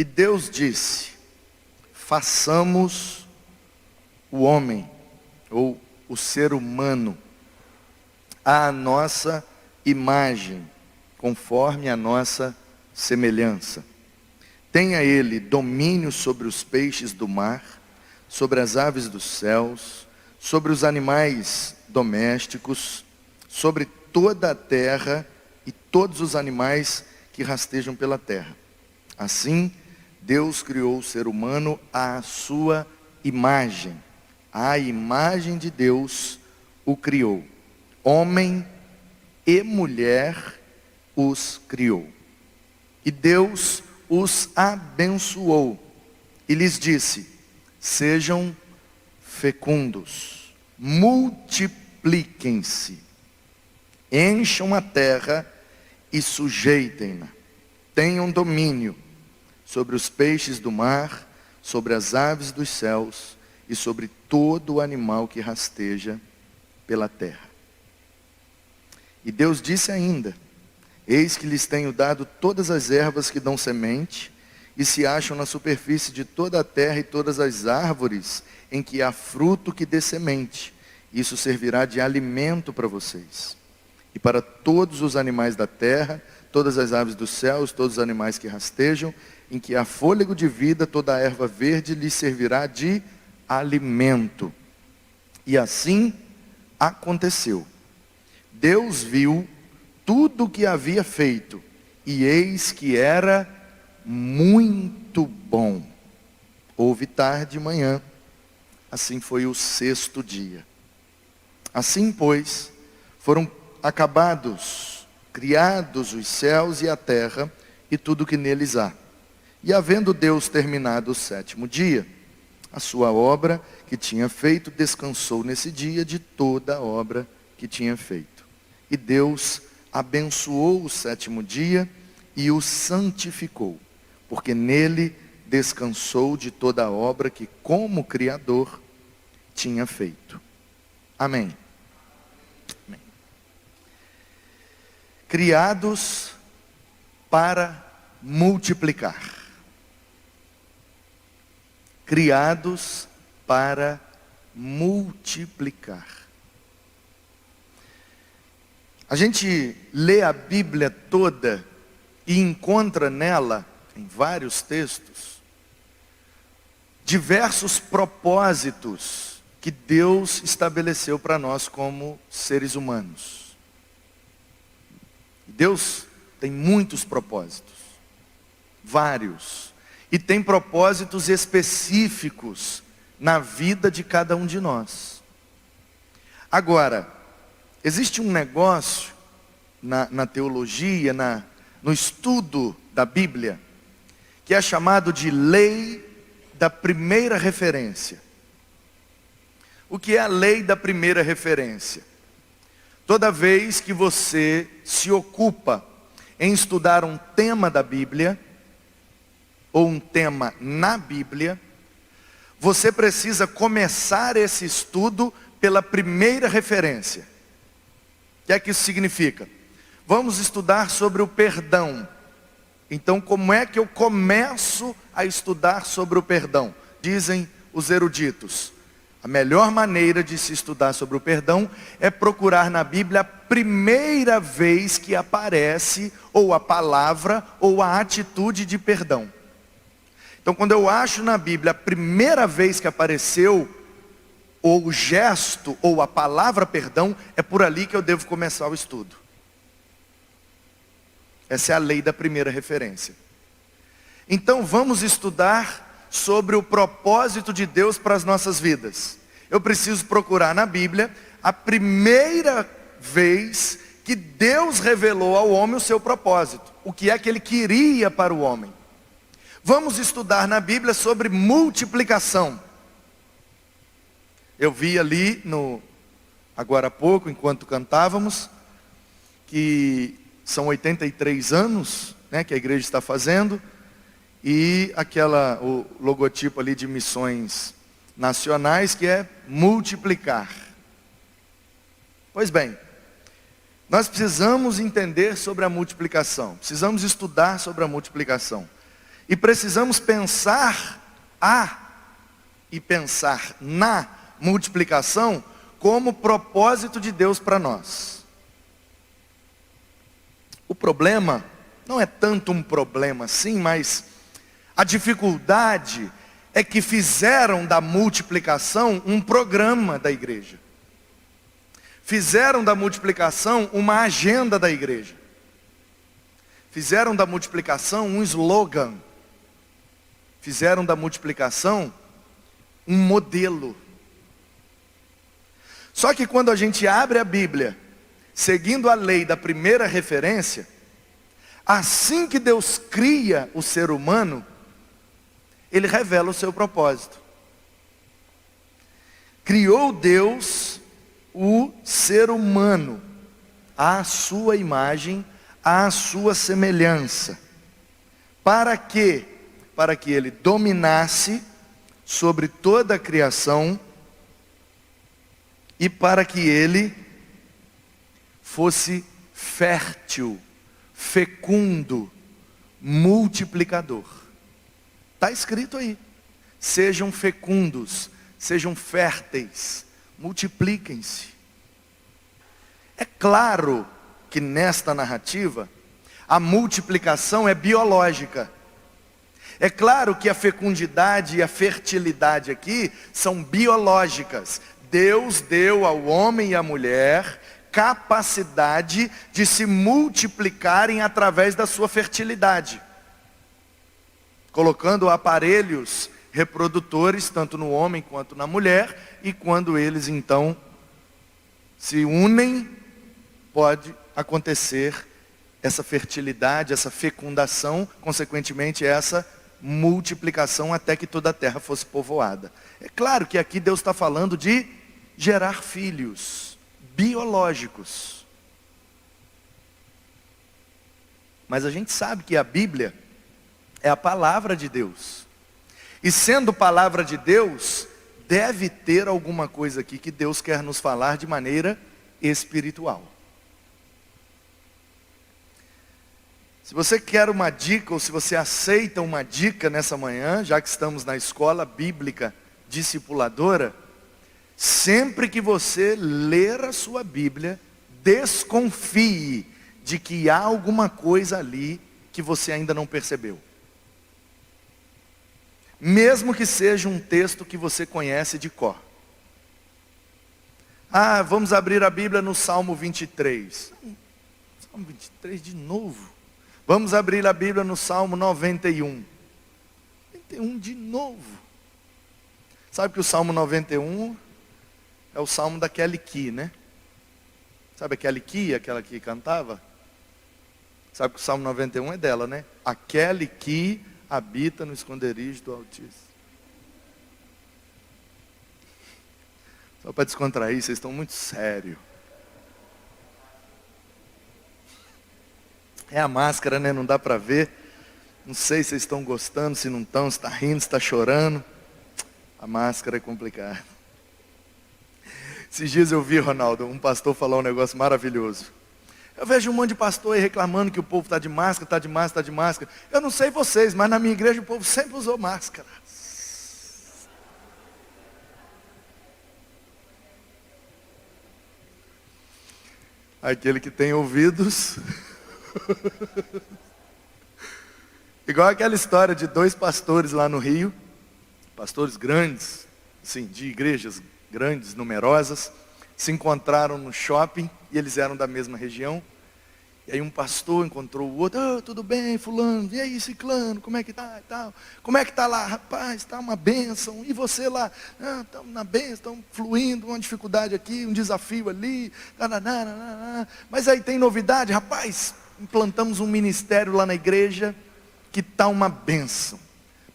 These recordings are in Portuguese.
E Deus disse: façamos o homem, ou o ser humano, à nossa imagem, conforme a nossa semelhança. Tenha ele domínio sobre os peixes do mar, sobre as aves dos céus, sobre os animais domésticos, sobre toda a terra e todos os animais que rastejam pela terra. Assim, Deus criou o ser humano à sua imagem. À imagem de Deus o criou. Homem e mulher os criou. E Deus os abençoou e lhes disse: sejam fecundos, multipliquem-se, encham a terra e sujeitem-na. Tenham domínio sobre os peixes do mar, sobre as aves dos céus e sobre todo o animal que rasteja pela terra. E Deus disse ainda: eis que lhes tenho dado todas as ervas que dão semente, e se acham na superfície de toda a terra, e todas as árvores em que há fruto que dê semente. Isso servirá de alimento para vocês. E para todos os animais da terra, todas as aves dos céus, todos os animais que rastejam, em que há fôlego de vida, toda a erva verde lhes servirá de alimento. E assim aconteceu. Deus viu tudo o que havia feito, e eis que era muito bom. Houve tarde e manhã, assim foi o sexto dia. Assim, pois, foram acabados, criados os céus e a terra, e tudo que neles há. E havendo Deus terminado o sétimo dia, a sua obra que tinha feito, descansou nesse dia de toda a obra que tinha feito. E Deus abençoou o sétimo dia e o santificou, porque nele descansou de toda a obra que, como Criador, tinha feito. Amém. Amém. Criados para multiplicar. Criados para multiplicar. A gente lê a Bíblia toda e encontra nela, em vários textos, diversos propósitos que Deus estabeleceu para nós como seres humanos. Deus tem muitos propósitos, vários, e tem propósitos específicos na vida de cada um de nós. Agora, existe um negócio na teologia, no estudo da Bíblia, que é chamado de lei da primeira referência. O que é a lei da primeira referência? Toda vez que você se ocupa em estudar um tema da Bíblia, ou um tema na Bíblia, você precisa começar esse estudo pela primeira referência. O que é que isso significa? Vamos estudar sobre o perdão. Então, como é que eu começo a estudar sobre o perdão? Dizem os eruditos: a melhor maneira de se estudar sobre o perdão é procurar na Bíblia a primeira vez que aparece ou a palavra ou a atitude de perdão. Então, quando eu acho na Bíblia a primeira vez que apareceu ou o gesto ou a palavra perdão, é por ali que eu devo começar o estudo. Essa é a lei da primeira referência. Então vamos estudar sobre o propósito de Deus para as nossas vidas. Eu preciso procurar na Bíblia a primeira vez que Deus revelou ao homem o seu propósito. O que é que ele queria para o homem. Vamos estudar na Bíblia sobre multiplicação. Eu vi ali, agora há pouco, enquanto cantávamos, que são 83 anos, né, que a igreja está fazendo, e o logotipo ali de missões nacionais, que é multiplicar. Pois bem, nós precisamos entender sobre a multiplicação, precisamos estudar sobre a multiplicação. E precisamos pensar e pensar na multiplicação como propósito de Deus para nós. O problema não é tanto um problema assim, mas a dificuldade é que fizeram da multiplicação um programa da igreja. Fizeram da multiplicação uma agenda da igreja. Fizeram da multiplicação um slogan. Fizeram da multiplicação um modelo. Só que quando a gente abre a Bíblia, seguindo a lei da primeira referência, assim que Deus cria o ser humano, Ele revela o seu propósito. Criou Deus o ser humano à sua imagem, à sua semelhança. Para quê? Para que ele dominasse sobre toda a criação e para que ele fosse fértil, fecundo, multiplicador. Está escrito aí. Sejam fecundos, sejam férteis, multipliquem-se. É claro que nesta narrativa, a multiplicação é biológica. É claro que a fecundidade e a fertilidade aqui são biológicas. Deus deu ao homem e à mulher capacidade de se multiplicarem através da sua fertilidade, colocando aparelhos reprodutores tanto no homem quanto na mulher, e quando eles então se unem, pode acontecer essa fertilidade, essa fecundação, consequentemente essa multiplicação até que toda a terra fosse povoada. É claro que aqui Deus está falando de gerar filhos biológicos. Mas a gente sabe que a Bíblia é a palavra de Deus. E sendo palavra de Deus, deve ter alguma coisa aqui que Deus quer nos falar de maneira espiritual. Se você quer uma dica, ou se você aceita uma dica nessa manhã, já que estamos na escola bíblica discipuladora, sempre que você ler a sua Bíblia, desconfie de que há alguma coisa ali que você ainda não percebeu. Mesmo que seja um texto que você conhece de cor. Vamos abrir a Bíblia no Salmo 23. Salmo 23 de novo. Vamos abrir a Bíblia no Salmo 91. 91 de novo. Sabe que o Salmo 91 é o Salmo da Kelly Key, né? Sabe a Kelly Key, aquela que cantava? Sabe que o Salmo 91 é dela, né? A Kelly Key habita no esconderijo do Altíssimo. Só para descontrair, vocês estão muito sérios. É a máscara, né? Não dá para ver. Não sei se vocês estão gostando, se não estão, se está rindo, se está chorando. A máscara é complicada. Esses dias eu vi, Ronaldo, um pastor falar um negócio maravilhoso. Eu vejo um monte de pastor aí reclamando que o povo está de máscara, está de máscara, está de máscara. Eu não sei vocês, mas na minha igreja o povo sempre usou máscara. Aquele que tem ouvidos... Igual aquela história de dois pastores lá no Rio, pastores grandes, assim, de igrejas grandes, numerosas, se encontraram no shopping e eles eram da mesma região. E aí um pastor encontrou o outro: tudo bem, fulano, e aí, ciclano, como é que tá e tal? Como é que tá lá? Rapaz, está uma bênção. E você lá? Estamos na bênção, estamos fluindo, uma dificuldade aqui, um desafio ali. Mas aí tem novidade, rapaz. Implantamos um ministério lá na igreja que está uma bênção.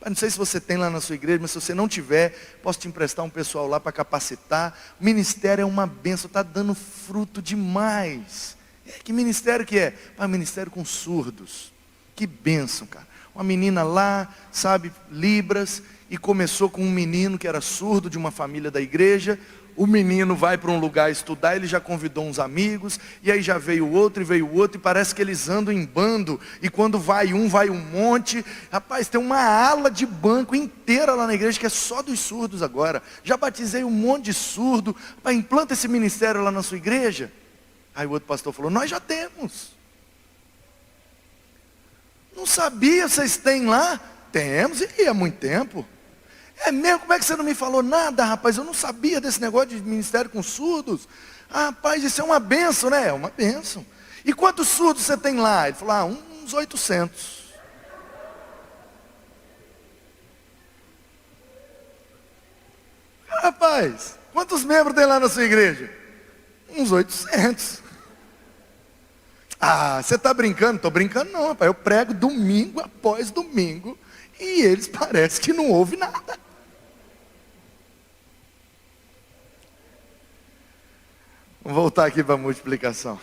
Não sei se você tem lá na sua igreja, mas se você não tiver, posso te emprestar um pessoal lá para capacitar. O ministério é uma bênção, está dando fruto demais. Que ministério que é? Ministério com surdos. Que bênção, cara. Uma menina lá, sabe, Libras, e começou com um menino que era surdo de uma família da igreja. o menino vai para um lugar estudar, ele já convidou uns amigos, e aí já veio outro, e parece que eles andam em bando, e quando vai um monte. Rapaz, tem uma ala de banco inteira lá na igreja, que é só dos surdos agora. Já batizei um monte de surdo. Rapaz, implanta esse ministério lá na sua igreja. Aí o outro pastor falou, nós já temos. Não sabia, vocês têm lá? Temos, e há muito tempo. É mesmo? Como é que você não me falou nada, rapaz? Eu não sabia desse negócio de ministério com surdos. Ah, rapaz, isso é uma bênção, né? É uma bênção. E quantos surdos você tem lá? Ele falou, uns 800. Rapaz, quantos membros tem lá na sua igreja? Uns 800. Ah, você está brincando? Estou brincando não, rapaz. Eu prego domingo após domingo e eles parecem que não ouvem nada. Vamos voltar aqui para a multiplicação.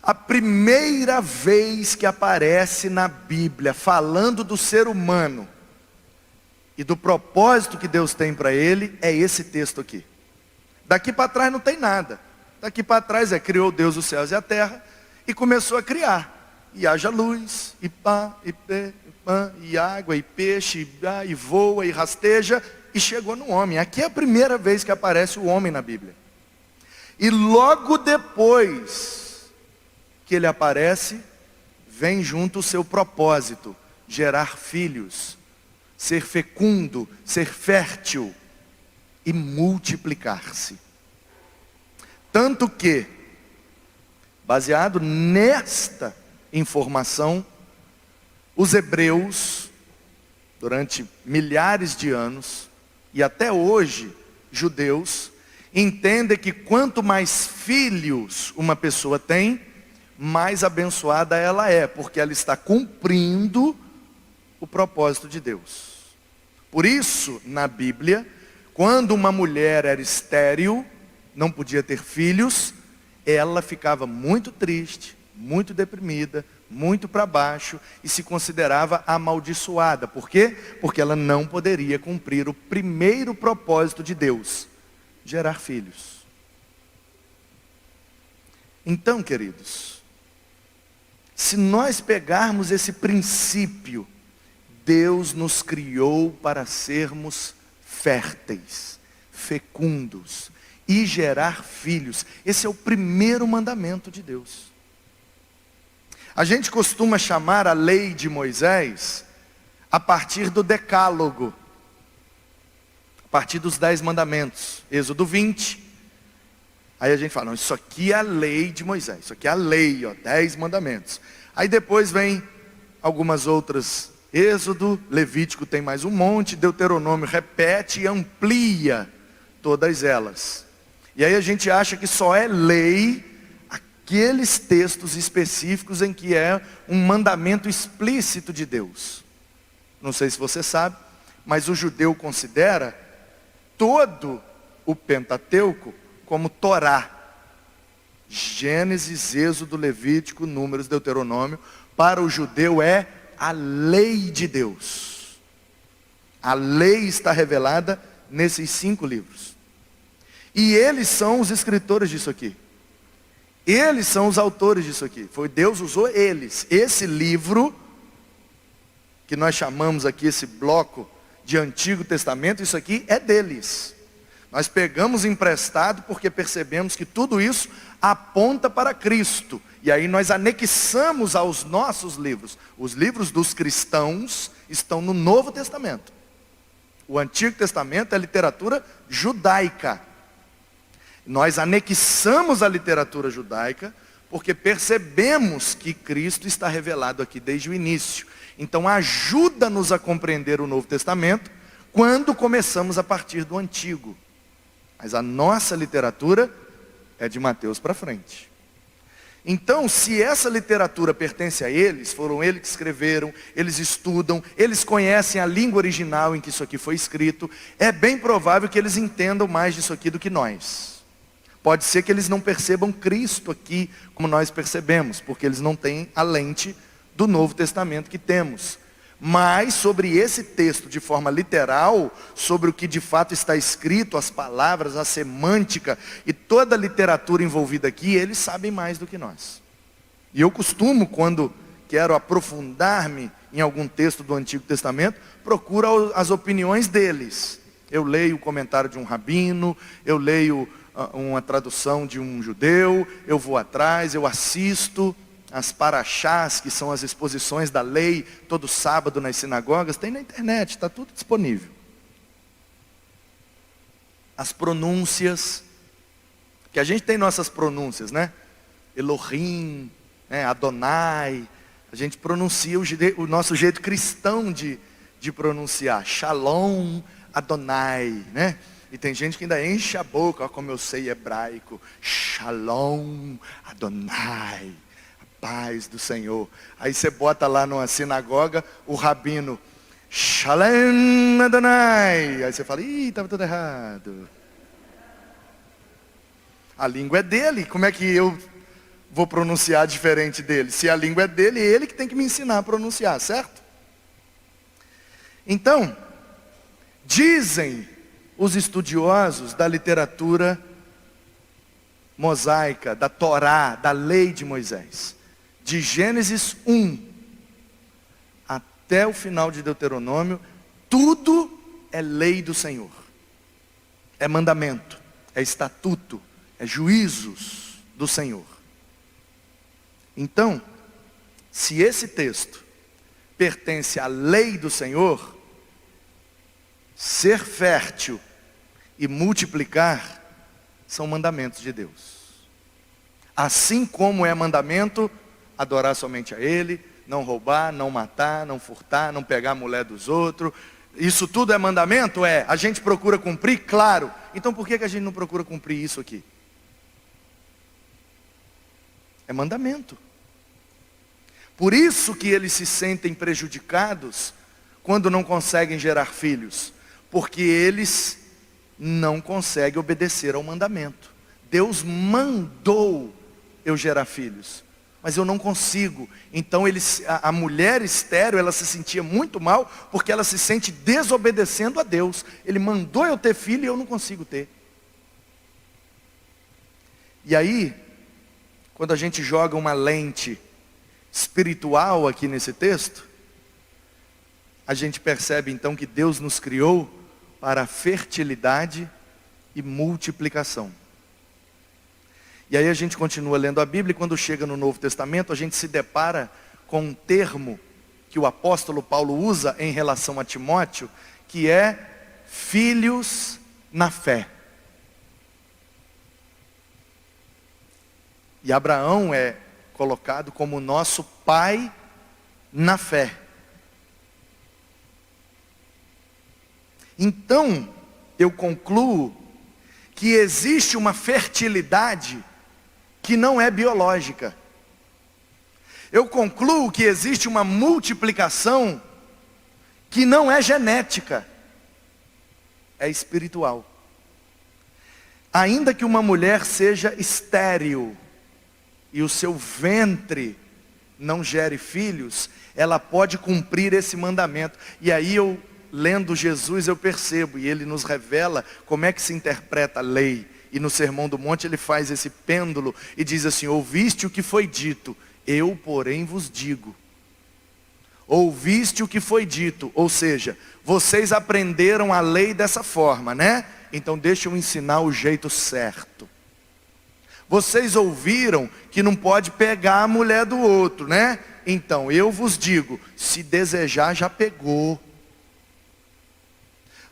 A primeira vez que aparece na Bíblia falando do ser humano e do propósito que Deus tem para ele, é esse texto aqui. Daqui para trás não tem nada. Daqui para trás criou Deus os céus e a terra e começou a criar. E haja luz, e pá, e pé, e pã, e água, e peixe, e voa, e rasteja, e chegou no homem. Aqui é a primeira vez que aparece o homem na Bíblia. E logo depois que ele aparece, vem junto o seu propósito, gerar filhos, ser fecundo, ser fértil e multiplicar-se. Tanto que, baseado nesta informação, os hebreus, durante milhares de anos, e até hoje, judeus, entendem que quanto mais filhos uma pessoa tem, mais abençoada ela é, porque ela está cumprindo o propósito de Deus. Por isso, na Bíblia, quando uma mulher era estéril, não podia ter filhos, ela ficava muito triste, muito deprimida, muito para baixo e se considerava amaldiçoada. Por quê? Porque ela não poderia cumprir o primeiro propósito de Deus, gerar filhos. Então, queridos, se nós pegarmos esse princípio, Deus nos criou para sermos férteis, fecundos e gerar filhos. Esse é o primeiro mandamento de Deus. A gente costuma chamar a lei de Moisés a partir do decálogo, a partir dos 10 mandamentos, Êxodo 20. Aí a gente fala, não, isso aqui é a lei de Moisés, isso aqui é a lei, 10 mandamentos. Aí depois vem algumas outras, Êxodo, Levítico tem mais um monte, Deuteronômio repete e amplia todas elas. E aí a gente acha que só é lei aqueles textos específicos em que é um mandamento explícito de Deus. Não sei se você sabe, mas o judeu considera todo o Pentateuco como Torá. Gênesis, Êxodo, Levítico, Números, Deuteronômio, para o judeu é a lei de Deus. A lei está revelada nesses 5 livros. E eles são os escritores disso aqui. Eles são os autores disso aqui. Foi Deus usou eles. Esse livro, que nós chamamos aqui esse bloco de Antigo Testamento, isso aqui é deles. Nós pegamos emprestado porque percebemos que tudo isso aponta para Cristo. E aí nós anexamos aos nossos livros. Os livros dos cristãos estão no Novo Testamento. O Antigo Testamento é literatura judaica. Nós anexamos a literatura judaica porque percebemos que Cristo está revelado aqui desde o início. Então ajuda-nos a compreender o Novo Testamento quando começamos a partir do Antigo. Mas a nossa literatura é de Mateus para frente. Então, se essa literatura pertence a eles, foram eles que escreveram, eles estudam, eles conhecem a língua original em que isso aqui foi escrito, é bem provável que eles entendam mais disso aqui do que nós. Pode ser que eles não percebam Cristo aqui como nós percebemos, porque eles não têm a lente do Novo Testamento que temos. Mas sobre esse texto, de forma literal, sobre o que de fato está escrito, as palavras, a semântica e toda a literatura envolvida aqui, eles sabem mais do que nós. E eu costumo, quando quero aprofundar-me em algum texto do Antigo Testamento, procuro as opiniões deles. Eu leio o comentário de um rabino, eu leio uma tradução de um judeu, eu vou atrás, eu assisto as paraxás, que são as exposições da lei, todo sábado nas sinagogas, tem na internet, está tudo disponível. As pronúncias, que a gente tem nossas pronúncias, né? Elohim, né? Adonai, a gente pronuncia o nosso jeito cristão de pronunciar, Shalom, Adonai, né? E tem gente que ainda enche a boca, ó, como eu sei hebraico, Shalom, Adonai, paz do Senhor. Aí você bota lá numa sinagoga, o rabino, Shalom Adonai. Aí você fala, ih, estava tudo errado. A língua é dele, como é que eu vou pronunciar diferente dele? Se a língua é dele, é ele que tem que me ensinar a pronunciar, certo? Então, dizem os estudiosos da literatura mosaica, da Torá, da lei de Moisés, de Gênesis 1 até o final de Deuteronômio, tudo é lei do Senhor. É mandamento, é estatuto, é juízos do Senhor. Então, se esse texto pertence à lei do Senhor, ser fértil e multiplicar são mandamentos de Deus. Assim como é mandamento adorar somente a Ele, não roubar, não matar, não furtar, não pegar a mulher dos outros. Isso tudo é mandamento? É. A gente procura cumprir? Claro. Então por que a gente não procura cumprir isso aqui? É mandamento. Por isso que eles se sentem prejudicados quando não conseguem gerar filhos. Porque eles não conseguem obedecer ao mandamento. Deus mandou eu gerar filhos, mas eu não consigo. Então a mulher estéril, ela se sentia muito mal, porque ela se sente desobedecendo a Deus. Ele mandou eu ter filho e eu não consigo ter. E aí, quando a gente joga uma lente espiritual aqui nesse texto, a gente percebe então que Deus nos criou para fertilidade e multiplicação. E aí a gente continua lendo a Bíblia, e quando chega no Novo Testamento, a gente se depara com um termo que o apóstolo Paulo usa em relação a Timóteo, que é filhos na fé. E Abraão é colocado como nosso pai na fé. Então, eu concluo que existe uma fertilidade que não é biológica. Eu concluo que existe uma multiplicação que não é genética, é espiritual. Ainda que uma mulher seja estéril e o seu ventre não gere filhos, ela pode cumprir esse mandamento. E aí eu, lendo Jesus, eu percebo, e ele nos revela como é que se interpreta a lei. E no Sermão do Monte ele faz esse pêndulo e diz assim: ouviste o que foi dito, eu porém vos digo. Ouviste o que foi dito, ou seja, vocês aprenderam a lei dessa forma, né? Então deixa eu ensinar o jeito certo. Vocês ouviram que não pode pegar a mulher do outro, né? Então eu vos digo, se desejar já pegou.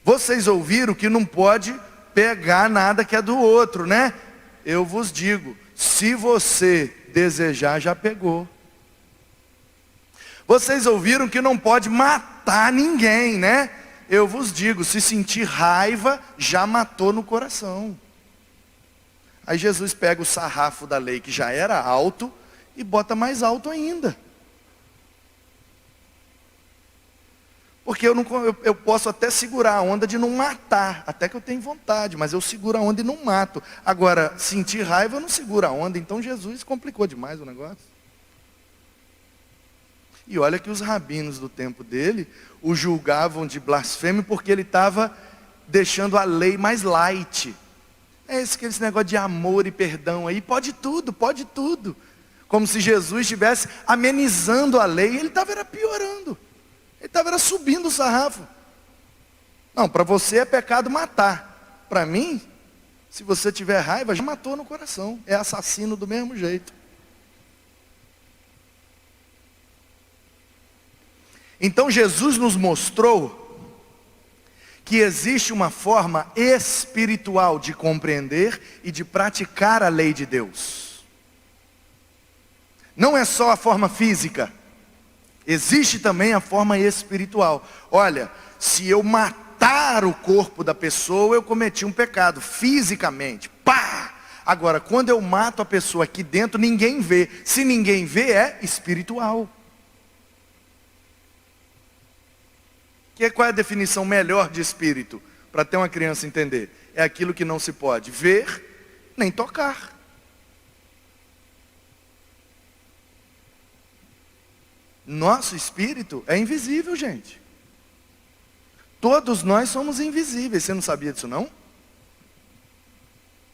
Vocês ouviram que não pode pegar nada que é do outro, né? Eu vos digo, se você desejar já pegou. Vocês ouviram que não pode matar ninguém, né? Eu vos digo, se sentir raiva, já matou no coração. Aí Jesus pega o sarrafo da lei, que já era alto, e bota mais alto ainda. Porque eu posso até segurar a onda de não matar, até que eu tenho vontade, mas eu seguro a onda e não mato. Agora, sentir raiva eu não seguro a onda, então Jesus complicou demais o negócio. E olha que os rabinos do tempo dele o julgavam de blasfêmio porque ele estava deixando a lei mais light. É esse negócio de amor e perdão aí, pode tudo, pode tudo. Como se Jesus estivesse amenizando a lei, e ele estava piorando. Ele estava subindo o sarrafo. Não, para você é pecado matar. Para mim, se você tiver raiva, já matou no coração. É assassino do mesmo jeito. Então Jesus nos mostrou que existe uma forma espiritual de compreender e de praticar a lei de Deus. Não é só a forma física. Existe também a forma espiritual. Olha, se eu matar o corpo da pessoa, eu cometi um pecado, fisicamente. Pá! Agora, quando eu mato a pessoa aqui dentro, ninguém vê. Se ninguém vê, é espiritual. Qual é a definição melhor de espírito? Para ter uma criança entender. É aquilo que não se pode ver, nem tocar. Nosso espírito é invisível, gente. Todos nós somos invisíveis. Você não sabia disso, não?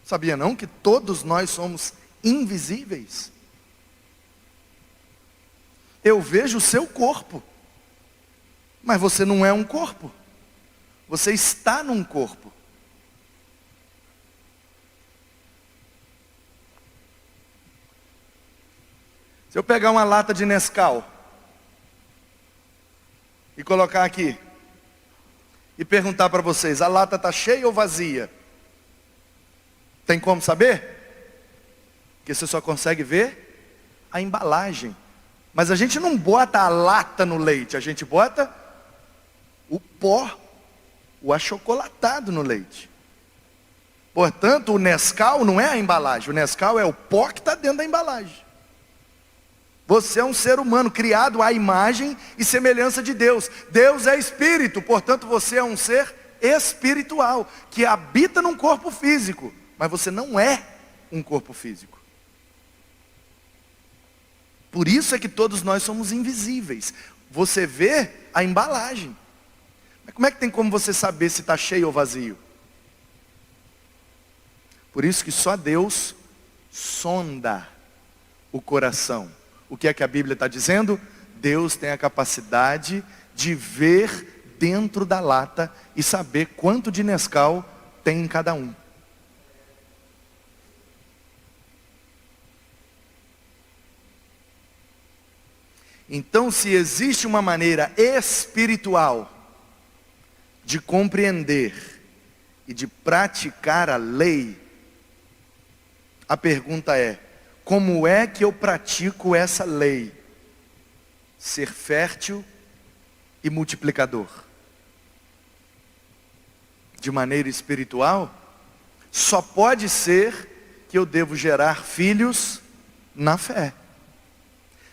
Sabia não que todos nós somos invisíveis? Eu vejo o seu corpo. Mas você não é um corpo. Você está num corpo. Se eu pegar uma lata de Nescau e colocar aqui e perguntar para vocês, a lata está cheia ou vazia? Tem como saber? Porque você só consegue ver a embalagem. Mas a gente não bota a lata no leite, a gente bota o pó, o achocolatado no leite. Portanto, o Nescau não é a embalagem, o Nescau é o pó que está dentro da embalagem. Você é um ser humano criado à imagem e semelhança de Deus. Deus é espírito, portanto você é um ser espiritual, que habita num corpo físico, mas você não é um corpo físico. Por isso é que todos nós somos invisíveis. Você vê a embalagem. Mas como é que tem como você saber se está cheio ou vazio? Por isso que só Deus sonda o coração. O que é que a Bíblia está dizendo? Deus tem a capacidade de ver dentro da lata e saber quanto de Nescau tem em cada um. Então, se existe uma maneira espiritual de compreender e de praticar a lei, a pergunta é, como é que eu pratico essa lei? Ser fértil e multiplicador. De maneira espiritual, só pode ser que eu devo gerar filhos na fé.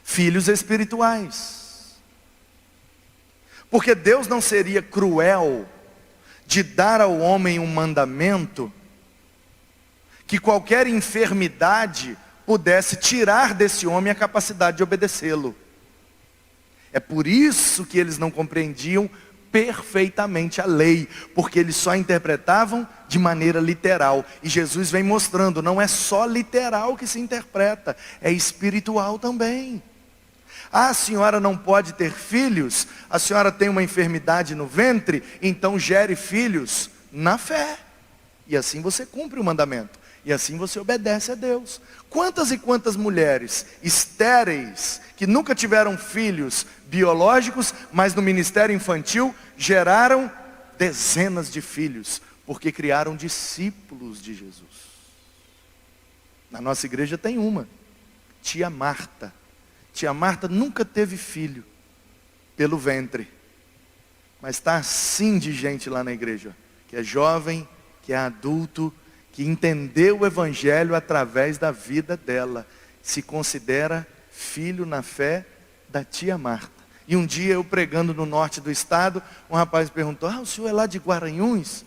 Filhos espirituais. Porque Deus não seria cruel de dar ao homem um mandamento que qualquer enfermidade pudesse tirar desse homem a capacidade de obedecê-lo. É por isso que eles não compreendiam perfeitamente a lei, porque eles só interpretavam de maneira literal. E Jesus vem mostrando, não é só literal que se interpreta, é espiritual também. Ah, a senhora não pode ter filhos, a senhora tem uma enfermidade no ventre, então gere filhos na fé. E assim você cumpre o mandamento. E assim você obedece a Deus. Quantas e quantas mulheres estéreis, que nunca tiveram filhos biológicos, mas no ministério infantil, geraram dezenas de filhos, porque criaram discípulos de Jesus. Na nossa igreja tem uma, tia Marta. Tia Marta nunca teve filho pelo ventre, mas está assim de gente lá na igreja, que é jovem, que é adulto, que entendeu o evangelho através da vida dela, se considera filho na fé da tia Marta. E um dia eu pregando no norte do estado, um rapaz perguntou, o senhor é lá de Guaranhuns?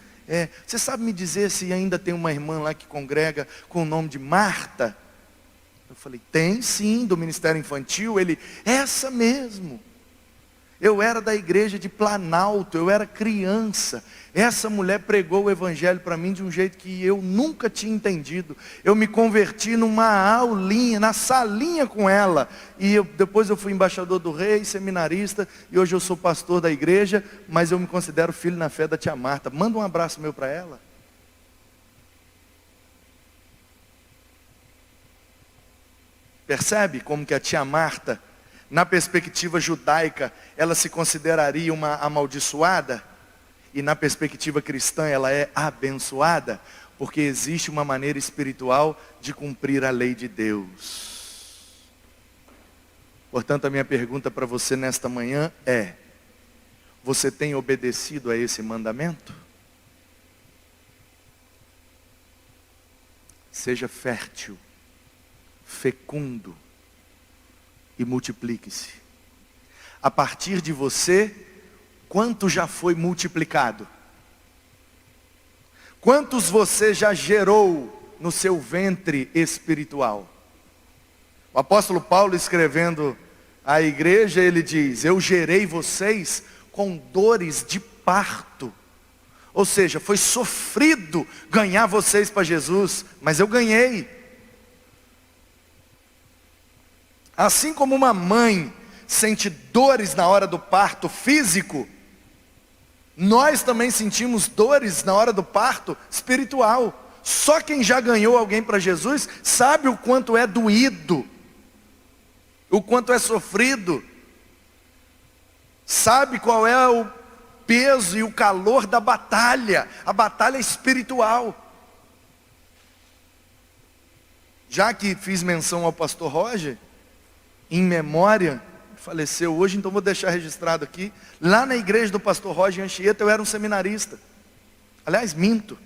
Você sabe me dizer se ainda tem uma irmã lá que congrega com o nome de Marta? Eu falei, tem sim, do Ministério Infantil. Ele, essa mesmo. Eu era da igreja de Planalto, eu era criança. Essa mulher pregou o evangelho para mim de um jeito que eu nunca tinha entendido. Eu me converti numa aulinha, na salinha com ela. E depois eu fui embaixador do rei, seminarista, e hoje eu sou pastor da igreja, mas eu me considero filho na fé da tia Marta. Manda um abraço meu para ela. Percebe como que a tia Marta, na perspectiva judaica, ela se consideraria uma amaldiçoada? E na perspectiva cristã, ela é abençoada? Porque existe uma maneira espiritual de cumprir a lei de Deus. Portanto, a minha pergunta para você nesta manhã é: você tem obedecido a esse mandamento? Seja fértil, fecundo e multiplique-se. A partir de você, quanto já foi multiplicado? Quantos você já gerou no seu ventre espiritual? O apóstolo Paulo, escrevendo à igreja, ele diz: eu gerei vocês com dores de parto. Ou seja, foi sofrido ganhar vocês para Jesus, mas eu ganhei. Assim como uma mãe sente dores na hora do parto físico, nós também sentimos dores na hora do parto espiritual. Só quem já ganhou alguém para Jesus sabe o quanto é doído, o quanto é sofrido, sabe qual é o peso e o calor da batalha, a batalha espiritual. Já que fiz menção ao pastor Roger, em memória, faleceu hoje, então vou deixar registrado aqui. Lá na igreja do pastor Roger Anchieta, eu era um seminarista. Aliás, minto.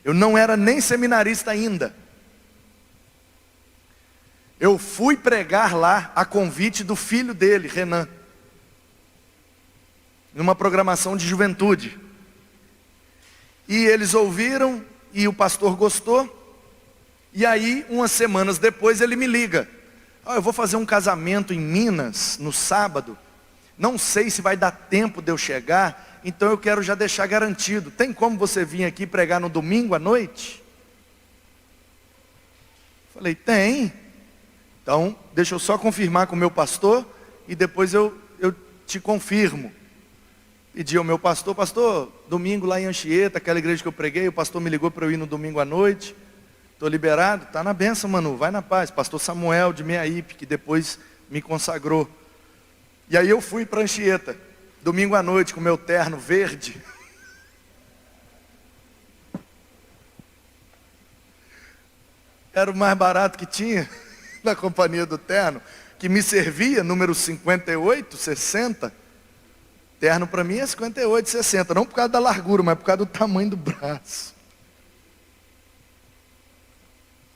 Eu não era nem seminarista ainda. Eu fui pregar lá a convite do filho dele, Renan, numa programação de juventude. E eles ouviram, e o pastor gostou. E aí, umas semanas depois, ele me liga: eu vou fazer um casamento em Minas, no sábado. Não sei se vai dar tempo de eu chegar, então eu quero já deixar garantido. Tem como você vir aqui pregar no domingo à noite? Falei, tem. Então, deixa eu só confirmar com o meu pastor, e depois eu te confirmo. Pedi ao meu pastor: pastor, domingo lá em Anchieta, aquela igreja que eu preguei, o pastor me ligou para eu ir no domingo à noite. Estou liberado? Está na bênção, Manu, vai na paz. Pastor Samuel de Meaípe, que depois me consagrou. E aí eu fui para Anchieta, domingo à noite, com meu terno verde. Era o mais barato que tinha, na companhia do terno, que me servia, número 58, 60. Terno para mim é 58, 60, não por causa da largura, mas por causa do tamanho do braço.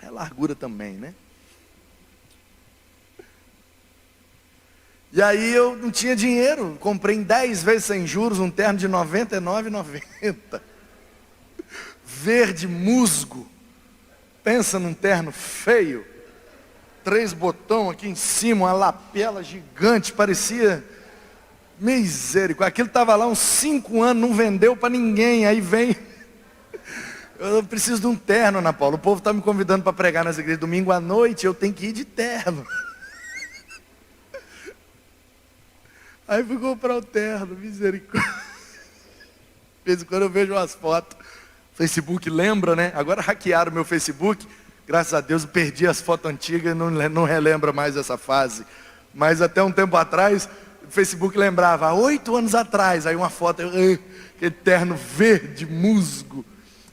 É largura também, né? E aí eu não tinha dinheiro, comprei em 10 vezes sem juros um terno de R$ 99,90. Verde musgo. Pensa num terno feio. 3 botões aqui em cima, uma lapela gigante, parecia misericórdia. Aquilo estava lá uns 5 anos, não vendeu para ninguém. Aí vem: eu preciso de um terno, Ana Paula. O povo está me convidando para pregar nas igrejas domingo à noite, eu tenho que ir de terno. Aí fui comprar o terno, misericórdia. De vez em quando eu vejo umas fotos. Facebook lembra, né? Agora hackearam o meu Facebook. Graças a Deus eu perdi as fotos antigas e não relembra mais essa fase. Mas até um tempo atrás, o Facebook lembrava, há 8 anos atrás, aí uma foto, aquele terno verde, musgo.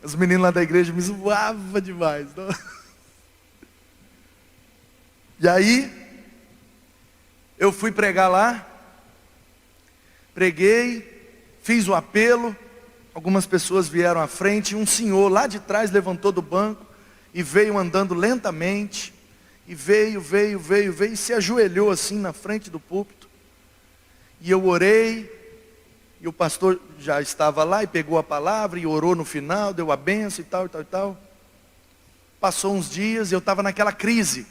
Os meninos lá da igreja me zoavam demais. Não? E aí, eu fui pregar lá, preguei, fiz o apelo, algumas pessoas vieram à frente, e um senhor lá de trás levantou do banco e veio andando lentamente, e veio, e se ajoelhou assim na frente do púlpito. E eu orei, e o pastor já estava lá e pegou a palavra e orou no final, deu a bênção e tal. passou uns dias e eu estava naquela crise.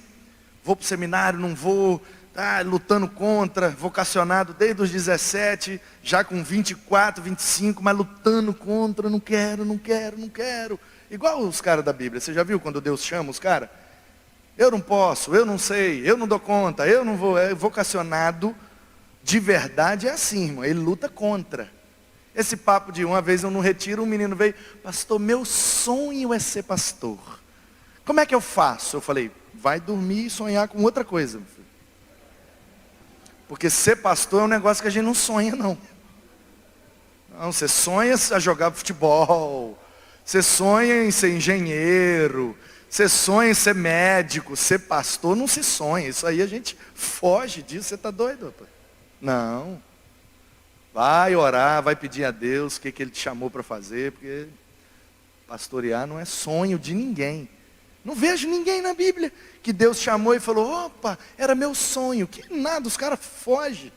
Vou para o seminário, não vou, lutando contra, vocacionado desde os 17, já com 24, 25, mas lutando contra, não quero. Igual os caras da Bíblia, você já viu quando Deus chama os caras? Eu não posso, eu não sei, eu não dou conta, eu não vou. Vocacionado de verdade é assim, irmão, ele luta contra. Esse papo de uma vez eu não retiro, um menino veio, pastor, meu sonho é ser pastor. Como é que eu faço? Eu falei, vai dormir e sonhar com outra coisa. Porque ser pastor é um negócio que a gente não sonha, não. Não, você sonha a jogar futebol, você sonha em ser engenheiro, você sonha em ser médico, ser pastor não se sonha. Isso aí a gente foge disso, você está doido, doutor? Não. Vai orar, vai pedir a Deus o que Ele te chamou para fazer, porque pastorear não é sonho de ninguém. Não vejo ninguém na Bíblia que Deus chamou e falou, opa, era meu sonho. Que nada, os caras fogem.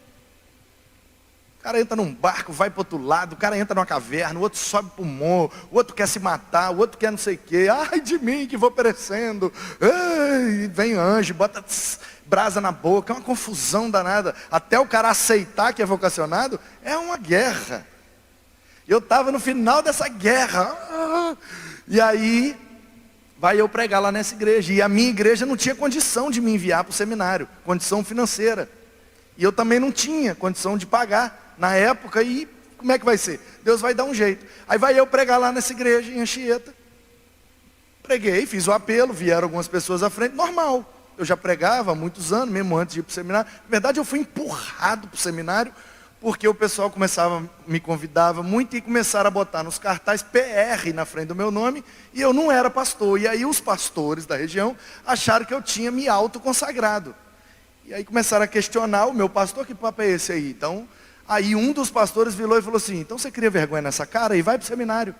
O cara entra num barco, vai para o outro lado, o cara entra numa caverna, o outro sobe para o morro, o outro quer se matar, o outro quer não sei o quê. Ai de mim que vou perecendo. Ai, vem anjo, bota brasa na boca, é uma confusão danada. Até o cara aceitar que é vocacionado, é uma guerra. Eu estava no final dessa guerra. E aí, vai eu pregar lá nessa igreja. E a minha igreja não tinha condição de me enviar para o seminário, condição financeira. E eu também não tinha condição de pagar na época, e como é que vai ser? Deus vai dar um jeito. Aí vai eu pregar lá nessa igreja, em Anchieta. Preguei, fiz o apelo, vieram algumas pessoas à frente, normal. Eu já pregava há muitos anos, mesmo antes de ir para o seminário. Na verdade, eu fui empurrado para o seminário, porque o pessoal me convidava muito e começaram a botar nos cartazes PR na frente do meu nome, e eu não era pastor. E aí os pastores da região acharam que eu tinha me autoconsagrado. E aí começaram a questionar o meu pastor, que papo é esse aí? Então, aí um dos pastores virou e falou assim, então você cria vergonha nessa cara e vai para o seminário.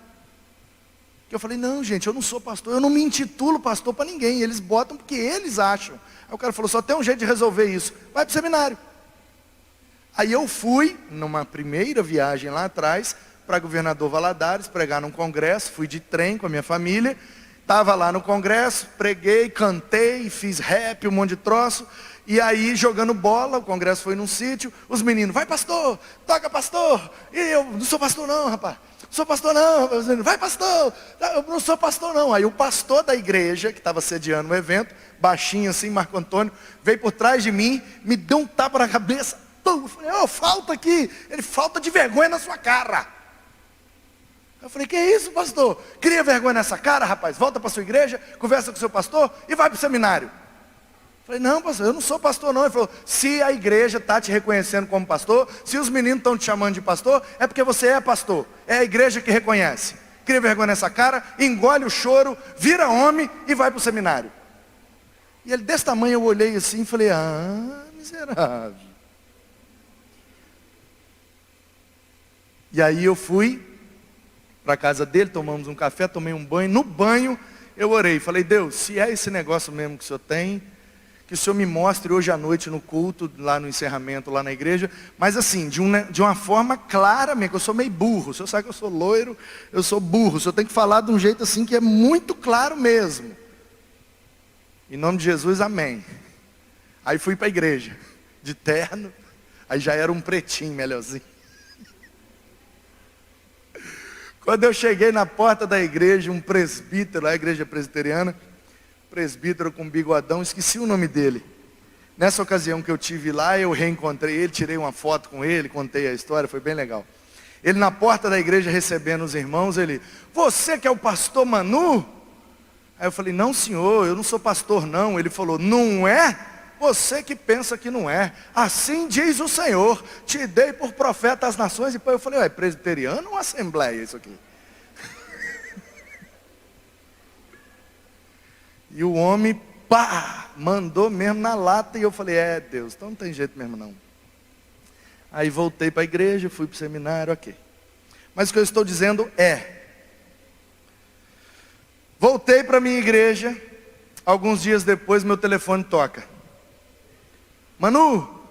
Eu falei, não gente, eu não sou pastor, eu não me intitulo pastor para ninguém, eles botam porque eles acham. Aí o cara falou, só tem um jeito de resolver isso, vai para o seminário. Aí eu fui, numa primeira viagem lá atrás, para Governador Valadares, pregar num congresso, fui de trem com a minha família, estava lá no congresso, preguei, cantei, fiz rap, um monte de troço. E aí, jogando bola, o congresso foi num sítio, os meninos, vai pastor, toca pastor. E eu, não sou pastor não, rapaz. Não sou pastor não, rapaz. Vai pastor, eu não sou pastor não. Aí o pastor da igreja, que estava sediando o evento, baixinho assim, Marco Antônio, veio por trás de mim, me deu um tapa na cabeça. Eu falei, falta aqui. Ele, falta de vergonha na sua cara. Eu falei, que isso pastor? Cria vergonha nessa cara, rapaz. Volta para sua igreja, conversa com o seu pastor e vai para o seminário. Falei, não pastor, eu não sou pastor não. Ele falou, se a igreja está te reconhecendo como pastor, se os meninos estão te chamando de pastor, é porque você é pastor. É a igreja que reconhece. Cria vergonha nessa cara, engole o choro, vira homem e vai para o seminário. E ele desse tamanho, eu olhei assim e falei, miserável. E aí eu fui para a casa dele, tomamos um café, tomei um banho. No banho eu orei, falei, Deus, se é esse negócio mesmo que o Senhor tem, que o Senhor me mostre hoje à noite no culto, lá no encerramento, lá na igreja, mas assim, de uma forma clara mesmo, que eu sou meio burro, o Senhor sabe que eu sou loiro, eu sou burro, o Senhor tem que falar de um jeito assim que é muito claro mesmo. Em nome de Jesus, amém. Aí fui para a igreja, de terno, aí já era um pretinho melhorzinho. Quando eu cheguei na porta da igreja, um presbítero, a igreja presbiteriana, presbítero com bigodão, esqueci o nome dele. Nessa ocasião que eu tive lá, eu reencontrei ele, tirei uma foto com ele, contei a história, foi bem legal. Ele na porta da igreja recebendo os irmãos, ele, você que é o pastor Manu? Aí eu falei, não senhor, eu não sou pastor não. Ele falou, não é? Você que pensa que não é. Assim diz o Senhor, te dei por profeta às nações. E depois eu falei, é presbiteriano ou assembleia isso aqui? E o homem, mandou mesmo na lata. E eu falei, Deus, então não tem jeito mesmo não. Aí voltei para a igreja, fui para o seminário, ok. Mas o que eu estou dizendo voltei para a minha igreja. Alguns dias depois meu telefone toca. Manu,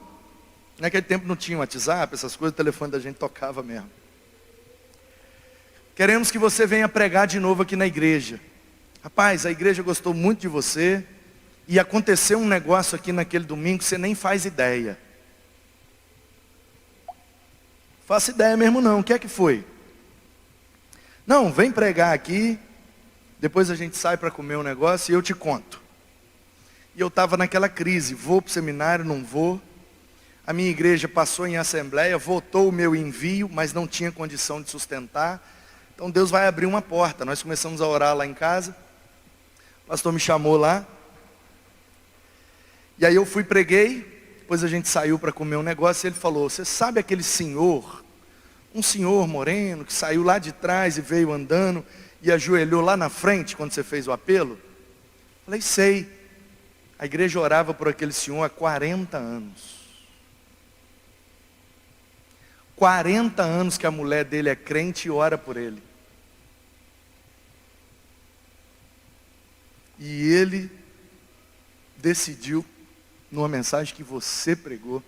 naquele tempo não tinha WhatsApp, essas coisas, o telefone da gente tocava mesmo. Queremos que você venha pregar de novo aqui na igreja. Rapaz, a igreja gostou muito de você. E aconteceu um negócio aqui naquele domingo que você nem faz ideia. Faço ideia mesmo não, o que é que foi? Não, vem pregar aqui, depois a gente sai para comer um negócio e eu te conto. E eu estava naquela crise, vou para o seminário, não vou. A minha igreja passou em assembleia, votou o meu envio, mas não tinha condição de sustentar. Então Deus vai abrir uma porta. Nós começamos a orar lá em casa. O pastor me chamou lá. E aí eu fui, preguei, depois a gente saiu para comer um negócio e ele falou, você sabe aquele senhor, um senhor moreno que saiu lá de trás e veio andando e ajoelhou lá na frente quando você fez o apelo? Falei, sei. A igreja orava por aquele senhor há 40 anos. 40 anos que a mulher dele é crente e ora por ele. E ele decidiu, numa mensagem que você pregou,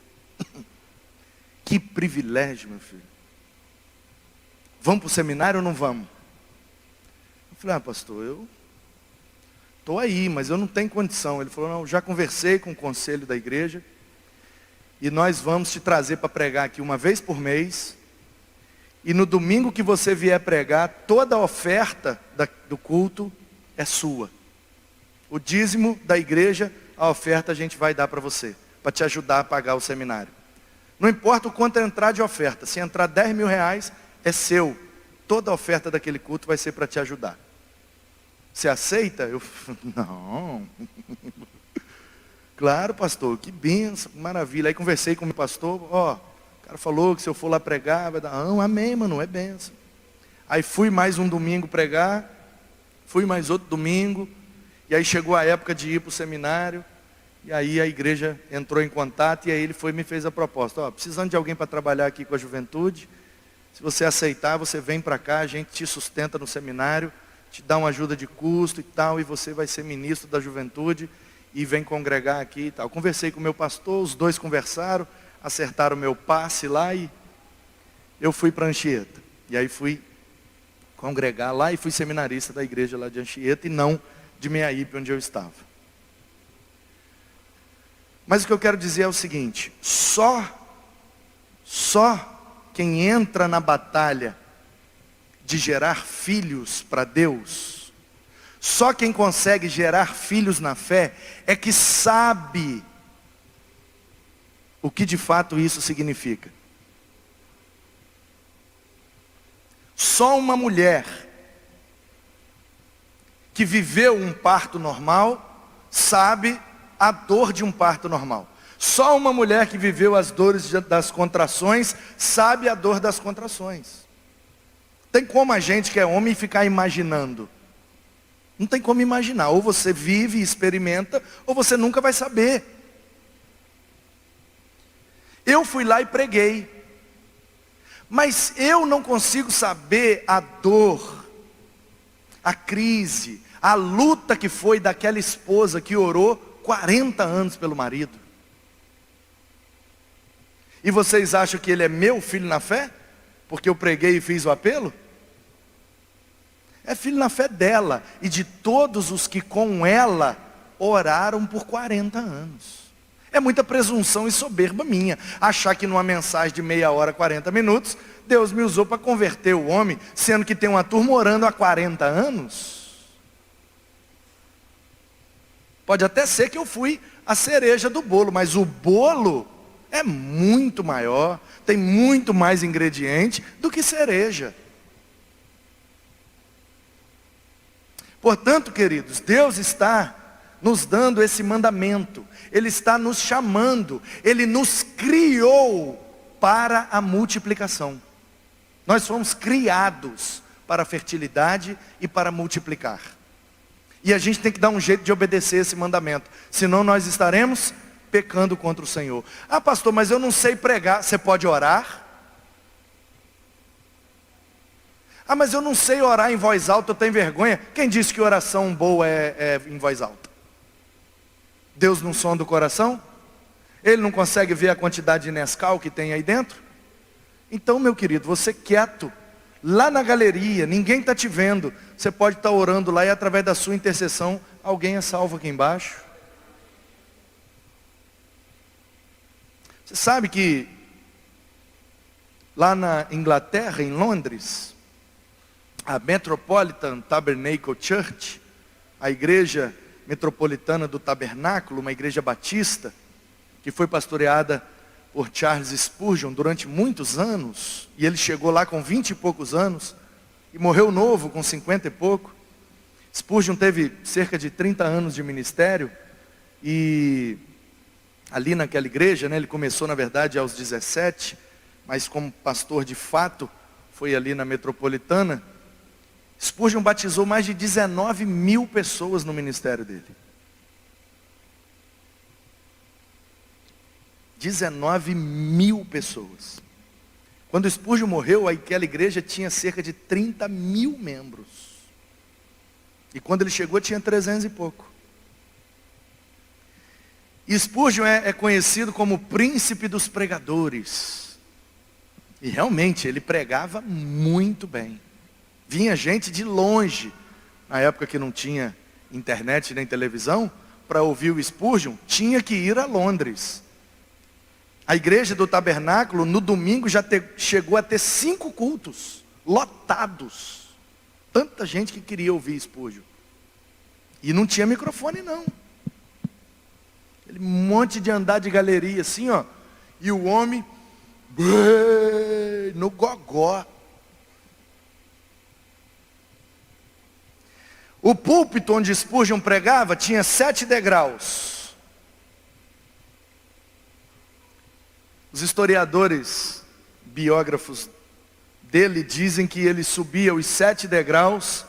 que privilégio, meu filho. Vamos para o seminário ou não vamos? Eu falei, pastor, eu estou aí, mas eu não tenho condição. Ele falou, não, já conversei com o conselho da igreja, e nós vamos te trazer para pregar aqui uma vez por mês, e no domingo que você vier pregar, toda a oferta do culto é sua. O dízimo da igreja, a oferta a gente vai dar para você, para te ajudar a pagar o seminário. Não importa o quanto entrar de oferta, se entrar 10 mil reais, é seu. Toda a oferta daquele culto vai ser para te ajudar. Você aceita? Eu, não. Claro, pastor, que bênção, que maravilha. Aí conversei com o meu pastor, o cara falou que se eu for lá pregar, vai dar, amém, mano, é bênção. Aí fui mais um domingo pregar, fui mais outro domingo, e aí chegou a época de ir para o seminário, e aí a igreja entrou em contato, e aí ele foi e me fez a proposta, precisando de alguém para trabalhar aqui com a juventude, se você aceitar, você vem para cá, a gente te sustenta no seminário, te dá uma ajuda de custo e tal, e você vai ser ministro da juventude, e vem congregar aqui e tal. Conversei com o meu pastor, os dois conversaram, acertaram o meu passe lá, e eu fui para Anchieta. E aí fui congregar lá, e fui seminarista da igreja lá de Anchieta, e não de Meiaípe, onde eu estava. Mas o que eu quero dizer é o seguinte, só quem entra na batalha de gerar filhos para Deus, só quem consegue gerar filhos na fé, é que sabe o que de fato isso significa. Só uma mulher que viveu um parto normal, sabe a dor de um parto normal. Só uma mulher que viveu as dores das contrações, sabe a dor das contrações. Tem como a gente que é homem ficar imaginando? Não tem como imaginar. Ou você vive e experimenta, ou você nunca vai saber. Eu fui lá e preguei. Mas eu não consigo saber a dor, a crise, a luta que foi daquela esposa que orou 40 anos pelo marido. E vocês acham que ele é meu filho na fé? Porque eu preguei e fiz o apelo? É filho na fé dela e de todos os que com ela oraram por 40 anos. É muita presunção e soberba minha achar que numa mensagem de meia hora, 40 minutos, Deus me usou para converter o homem, sendo que tem uma turma orando há 40 anos. Pode até ser que eu fui a cereja do bolo, mas o bolo é muito maior, tem muito mais ingrediente do que cereja. Portanto, queridos, Deus está nos dando esse mandamento, Ele está nos chamando, Ele nos criou para a multiplicação. Nós fomos criados para a fertilidade e para multiplicar. E a gente tem que dar um jeito de obedecer esse mandamento, senão nós estaremos pecando contra o Senhor. Pastor, mas eu não sei pregar. Você pode orar? Mas eu não sei orar em voz alta, eu tenho vergonha. Quem disse que oração boa é em voz alta? Deus não sonda o coração? Ele não consegue ver a quantidade de Nescau que tem aí dentro? Então, meu querido, você quieto, lá na galeria, ninguém está te vendo. Você pode estar orando lá e através da sua intercessão, alguém é salvo aqui embaixo. Você sabe que lá na Inglaterra, em Londres, a Metropolitan Tabernacle Church, a igreja metropolitana do tabernáculo, uma igreja batista, que foi pastoreada por Charles Spurgeon durante muitos anos, e ele chegou lá com 20 e poucos anos, e morreu novo com 50 e pouco. Spurgeon teve cerca de 30 anos de ministério, e ali naquela igreja, né, ele começou na verdade aos 17, mas como pastor de fato, foi ali na metropolitana. Spurgeon batizou mais de 19 mil pessoas no ministério dele. 19 mil pessoas. Quando Spurgeon morreu, aquela igreja tinha cerca de 30 mil membros. E quando ele chegou, tinha 300 e pouco. E Spurgeon é conhecido como o príncipe dos pregadores. E realmente, ele pregava muito bem. Vinha gente de longe, na época que não tinha internet nem televisão, para ouvir o Spurgeon, tinha que ir a Londres. A igreja do tabernáculo, no domingo, chegou a ter 5 cultos, lotados. Tanta gente que queria ouvir Spurgeon. E não tinha microfone não. Aquele monte de andar de galeria assim, ó. E o homem, no gogó. O púlpito onde Spurgeon pregava tinha 7 degraus. Os historiadores, biógrafos dele, dizem que ele subia os 7 degraus,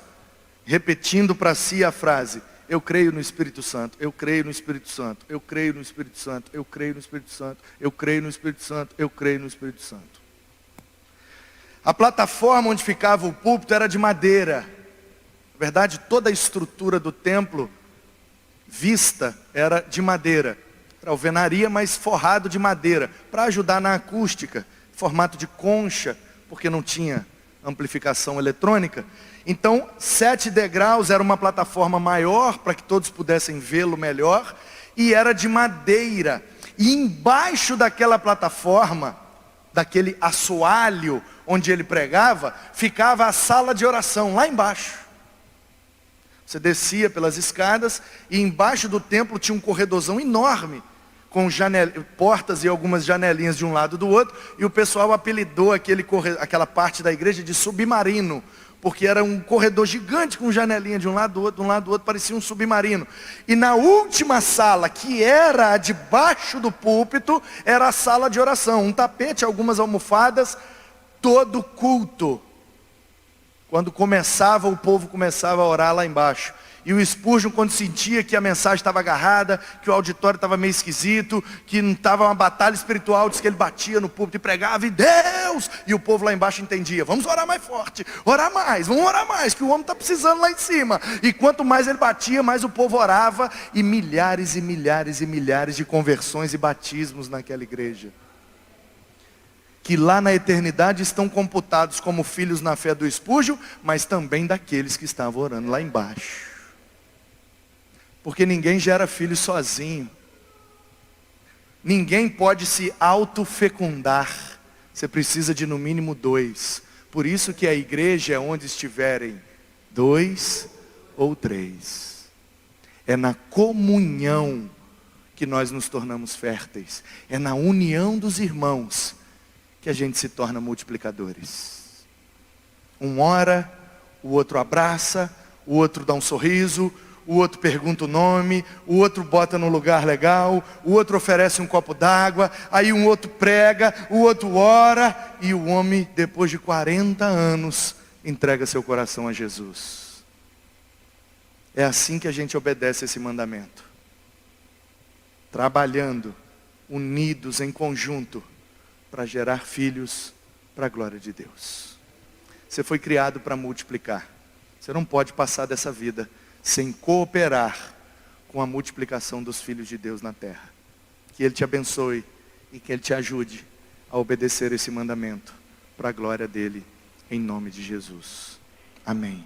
repetindo para si a frase: eu creio no Espírito Santo, eu creio no Espírito Santo, eu creio no Espírito Santo, eu creio no Espírito Santo, eu creio no Espírito Santo, eu creio no Espírito Santo. A plataforma onde ficava o púlpito era de madeira. Na verdade, toda a estrutura do templo vista era de madeira. Era alvenaria, mas forrado de madeira, para ajudar na acústica, formato de concha, porque não tinha amplificação eletrônica. Então, 7 degraus era uma plataforma maior, para que todos pudessem vê-lo melhor, e era de madeira. E embaixo daquela plataforma, daquele assoalho onde ele pregava, ficava a sala de oração, lá embaixo. Você descia pelas escadas e embaixo do templo tinha um corredorzão enorme, com portas e algumas janelinhas de um lado e do outro, e o pessoal apelidou aquela parte da igreja de submarino, porque era um corredor gigante com janelinha de um lado do outro, parecia um submarino. E na última sala, que era a de baixo do púlpito, era a sala de oração, um tapete, algumas almofadas, todo culto. Quando começava, o povo começava a orar lá embaixo. E o Spurgeon, quando sentia que a mensagem estava agarrada, que o auditório estava meio esquisito, que não estava uma batalha espiritual, diz que ele batia no púlpito e pregava, e Deus! E o povo lá embaixo entendia: vamos orar mais forte, orar mais, vamos orar mais, que o homem está precisando lá em cima. E quanto mais ele batia, mais o povo orava, e milhares e milhares e milhares de conversões e batismos naquela igreja, que lá na eternidade estão computados como filhos na fé do Spurgeon, mas também daqueles que estavam orando lá embaixo. Porque ninguém gera filho sozinho. Ninguém pode se autofecundar. Você precisa de no mínimo 2. Por isso que a igreja é onde estiverem 2 ou 3. É na comunhão que nós nos tornamos férteis. É na união dos irmãos que a gente se torna multiplicadores. Um ora, o outro abraça, o outro dá um sorriso, o outro pergunta o nome, o outro bota no lugar legal, o outro oferece um copo d'água, aí um outro prega, o outro ora, e o homem, depois de 40 anos, entrega seu coração a Jesus. É assim que a gente obedece esse mandamento. Trabalhando, unidos em conjunto, para gerar filhos para a glória de Deus. Você foi criado para multiplicar. Você não pode passar dessa vida sem cooperar com a multiplicação dos filhos de Deus na terra. Que Ele te abençoe e que Ele te ajude a obedecer esse mandamento para a glória dEle em nome de Jesus. Amém.